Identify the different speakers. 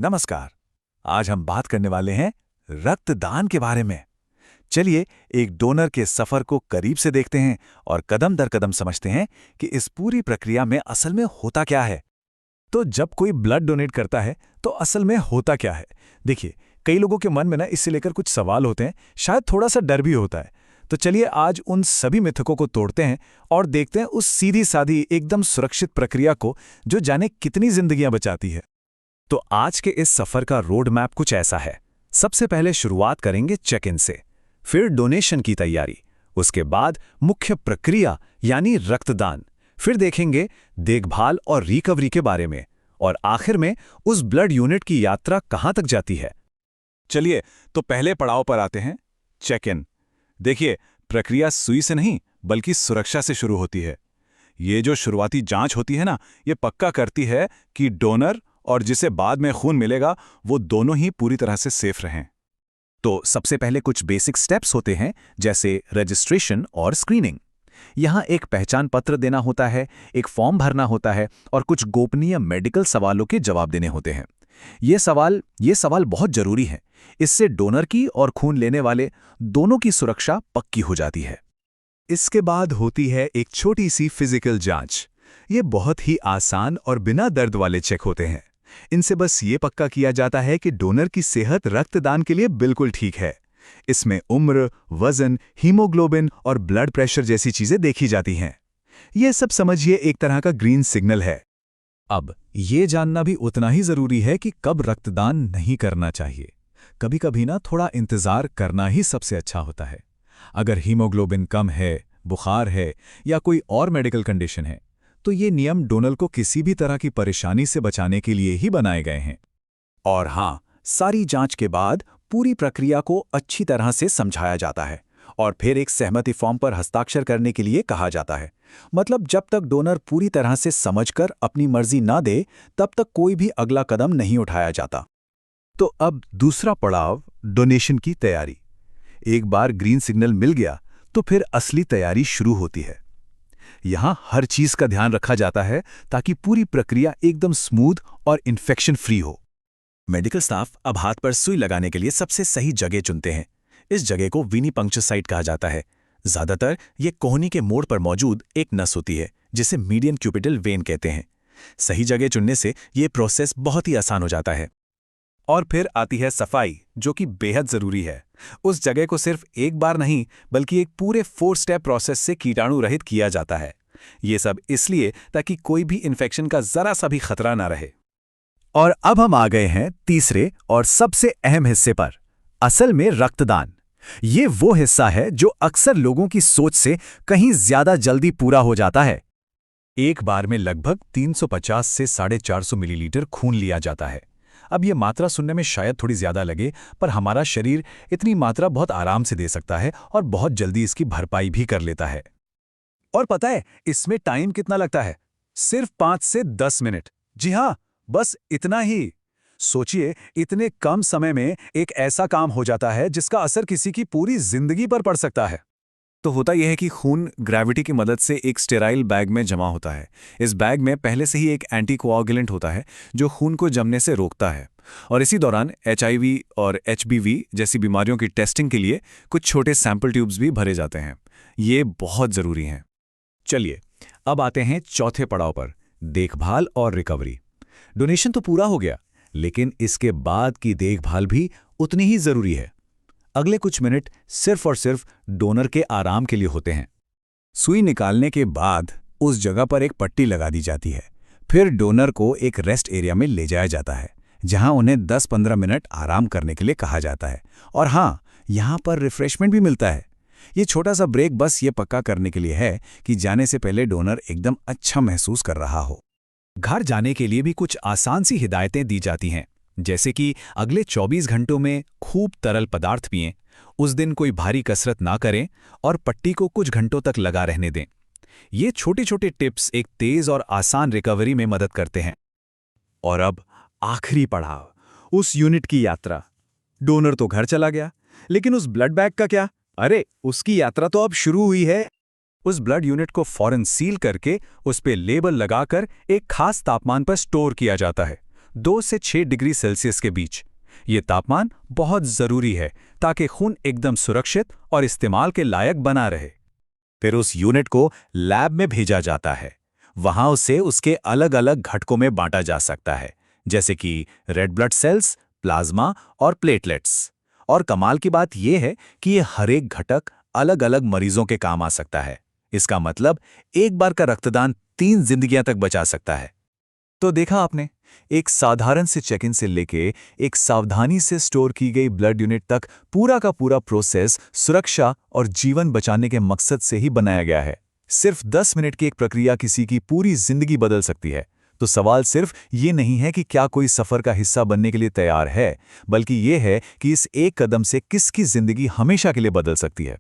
Speaker 1: नमस्कार। आज हम बात करने वाले हैं रक्तदान के बारे में। चलिए एक डोनर के सफर को करीब से देखते हैं और कदम दर कदम समझते हैं कि इस पूरी प्रक्रिया में असल में होता क्या है। तो जब कोई ब्लड डोनेट करता है तो असल में होता क्या है? देखिए, कई लोगों के मन में ना इससे लेकर कुछ सवाल होते हैं, शायद थोड़ा सा डर भी होता है। तो चलिए आज उन सभी मिथकों को तोड़ते हैं और देखते हैं उस सीधी सादी एकदम सुरक्षित प्रक्रिया को, जो जाने कितनी जिंदगियां बचाती है। तो आज के इस सफर का रोड मैप कुछ ऐसा है। सबसे पहले शुरुआत करेंगे चेक इन से, फिर डोनेशन की तैयारी, उसके बाद मुख्य प्रक्रिया यानी रक्तदान, फिर देखेंगे देखभाल और रिकवरी के बारे में, और आखिर में उस ब्लड यूनिट की यात्रा कहां तक जाती है। चलिए तो पहले पड़ाव पर आते हैं, चेक इन। देखिए, प्रक्रिया सुई से नहीं बल्कि सुरक्षा से शुरू होती है। ये जो शुरुआती जांच होती है ना, ये पक्का करती है कि डोनर और जिसे बाद में खून मिलेगा वो दोनों ही पूरी तरह से सेफ रहें। तो सबसे पहले कुछ बेसिक स्टेप्स होते हैं, जैसे रजिस्ट्रेशन और स्क्रीनिंग। यहाँ एक पहचान पत्र देना होता है, एक फॉर्म भरना होता है और कुछ गोपनीय मेडिकल सवालों के जवाब देने होते हैं। ये सवाल बहुत जरूरी हैं। इससे डोनर की और खून लेने वाले दोनों की सुरक्षा पक्की हो जाती है। इसके बाद होती है एक छोटी सी फिजिकल जांच। ये बहुत ही आसान और बिना दर्द वाले चेक होते हैं। इनसे बस ये पक्का किया जाता है कि डोनर की सेहत रक्तदान के लिए बिल्कुल ठीक है। इसमें उम्र, वजन, हीमोग्लोबिन और ब्लड प्रेशर जैसी चीजें देखी जाती हैं। ये सब समझिए एक तरह का ग्रीन सिग्नल है। अब ये जानना भी उतना ही जरूरी है कि कब रक्तदान नहीं करना चाहिए। कभी कभी ना थोड़ा इंतजार करना ही सबसे अच्छा होता है। अगर हीमोग्लोबिन कम है, बुखार है या कोई और मेडिकल कंडीशन है, तो ये नियम डोनर को किसी भी तरह की परेशानी से बचाने के लिए ही बनाए गए हैं। और हाँ, सारी जांच के बाद पूरी प्रक्रिया को अच्छी तरह से समझाया जाता है और फिर एक सहमति फॉर्म पर हस्ताक्षर करने के लिए कहा जाता है। मतलब जब तक डोनर पूरी तरह से समझकर अपनी मर्जी ना दे, तब तक कोई भी अगला कदम नहीं उठाया जाता। तो अब दूसरा पड़ाव, डोनेशन की तैयारी। एक बार ग्रीन सिग्नल मिल गया तो फिर असली तैयारी शुरू होती है। यहां हर चीज का ध्यान रखा जाता है ताकि पूरी प्रक्रिया एकदम स्मूथ और इन्फेक्शन फ्री हो। मेडिकल स्टाफ अब हाथ पर सुई लगाने के लिए सबसे सही जगह चुनते हैं। इस जगह को विनिपंक्चर साइट कहा जाता है। ज्यादातर ये कोहनी के मोड़ पर मौजूद एक नस होती है, जिसे मीडियन क्यूपिटल वेन कहते हैं। सही जगह चुनने से ये प्रोसेस बहुत ही आसान हो जाता है। और फिर आती है सफाई, जो कि बेहद जरूरी है। उस जगह को सिर्फ एक बार नहीं बल्कि एक पूरे 4 स्टेप प्रोसेस से कीटाणु रहित किया जाता है। ये सब इसलिए ताकि कोई भी इन्फेक्शन का जरा सा भी खतरा ना रहे। और अब हम आ गए हैं तीसरे और सबसे अहम हिस्से पर, असल में रक्तदान। ये वो हिस्सा है जो अक्सर लोगों की सोच से कहीं ज्यादा जल्दी पूरा हो जाता है। एक बार में लगभग 350 से 450 मिलीलीटर खून लिया जाता है। अब ये मात्रा सुनने में शायद थोड़ी ज्यादा लगे, पर हमारा शरीर इतनी मात्रा बहुत आराम से दे सकता है और बहुत जल्दी इसकी भरपाई भी कर लेता है। और पता है इसमें टाइम कितना लगता है? सिर्फ 5 से 10 मिनट। जी हाँ, बस इतना ही। सोचिए, इतने कम समय में एक ऐसा काम हो जाता है जिसका असर किसी की पूरी जिंदगी पर पड़ सकता है। तो होता यह है कि खून ग्रेविटी की मदद से एक स्टेराइल बैग में जमा होता है। इस बैग में पहले से ही एक एंटीकोआगुलेंट होता है जो खून को जमने से रोकता है। और इसी दौरान HIV और HBV जैसी बीमारियों की टेस्टिंग के लिए कुछ छोटे सैंपल ट्यूब्स भी भरे जाते हैं। ये बहुत ज़रूरी हैं। चलिए अब आते हैं चौथे पड़ाव पर, देखभाल और रिकवरी। डोनेशन तो पूरा हो गया, लेकिन इसके बाद की देखभाल भी उतनी ही ज़रूरी है। अगले कुछ मिनट सिर्फ और सिर्फ डोनर के आराम के लिए होते हैं। सुई निकालने के बाद उस जगह पर एक पट्टी लगा दी जाती है। फिर डोनर को एक रेस्ट एरिया में ले जाया जाता है, जहां उन्हें 10-15 मिनट आराम करने के लिए कहा जाता है। और हाँ, यहां पर रिफ्रेशमेंट भी मिलता है। ये छोटा सा ब्रेक बस ये पक्का करने के लिए है कि जाने से पहले डोनर एकदम अच्छा महसूस कर रहा हो। घर जाने के लिए भी कुछ आसान सी हिदायतें दी जाती हैं, जैसे कि अगले 24 घंटों में खूब तरल पदार्थ पिएं, उस दिन कोई भारी कसरत ना करें और पट्टी को कुछ घंटों तक लगा रहने दें। ये छोटे छोटे टिप्स एक तेज और आसान रिकवरी में मदद करते हैं। और अब आखिरी पड़ाव, उस यूनिट की यात्रा। डोनर तो घर चला गया, लेकिन उस ब्लड बैग का क्या? अरे, उसकी यात्रा तो अब शुरू हुई है। उस ब्लड यूनिट को फौरन सील करके उस पे लेबल लगाकर एक खास तापमान पर स्टोर किया जाता है।
Speaker 2: 2 से 6 डिग्री सेल्सियस के बीच। ये तापमान बहुत ज़रूरी है ताकि खून एकदम सुरक्षित और इस्तेमाल के लायक बना रहे।
Speaker 1: फिर उस यूनिट को लैब में भेजा जाता है। वहां उसे उसके अलग अलग घटकों में बांटा जा सकता है, जैसे कि रेड ब्लड सेल्स, प्लाज्मा और प्लेटलेट्स। और कमाल की बात यह है कि ये हर एक घटक अलग अलग मरीजों के काम आ सकता है। इसका मतलब एक बार का रक्तदान 3 जिंदगियां तक बचा सकता है। तो देखा आपने, एक साधारण से चेक इन से लेके एक सावधानी से स्टोर की गई ब्लड यूनिट तक पूरा का पूरा प्रोसेस सुरक्षा और जीवन बचाने के मकसद से ही बनाया गया है। सिर्फ 10 मिनट की एक प्रक्रिया किसी की पूरी जिंदगी बदल सकती है। तो सवाल सिर्फ ये नहीं है कि क्या कोई सफर का हिस्सा बनने के लिए तैयार है, बल्कि ये है कि इस एक कदम से किसकी जिंदगी हमेशा के लिए बदल सकती है।